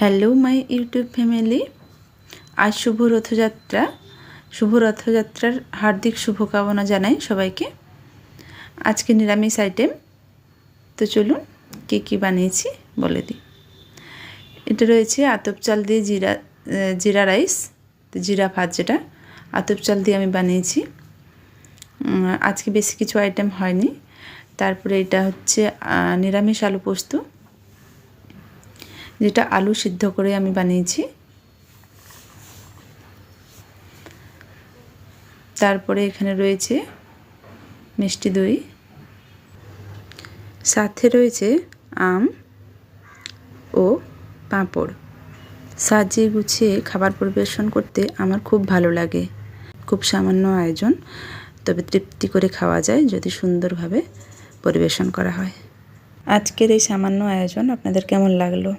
Hello my YouTube family. আজ শুভ রথযাত্রার হার্দিক শুভকামনা জানাই সবাইকে। আজকে নিরামিষ আইটেম, তো চলুন কী বানিয়েছি বলে দিই। এটা রয়েছে আতপ চাল দিয়ে জিরা রাইস, জিরা ভাত, যেটা আতপ চাল দিয়ে আমি বানিয়েছি। আজকে বেশি কিছু আইটেম হয়নি। তারপরে এটা হচ্ছে নিরামিষ আলু পোস্ত, যেটা আলু সিদ্ধ করে আমি বানিয়েছি। তারপরে এখানে রয়েছে মিষ্টি দই, সাথে রয়েছে আম ও পাঁপড়। সাজিয়ে গুছিয়ে খাবার পরিবেশন করতে আমার খুব ভালো লাগে। খুব সামান্য আয়োজন, তবে তৃপ্তি করে খাওয়া যায় যদি সুন্দরভাবে পরিবেশন করা হয়। আজকের এই সামান্য আয়োজন আপনাদের কেমন লাগলো?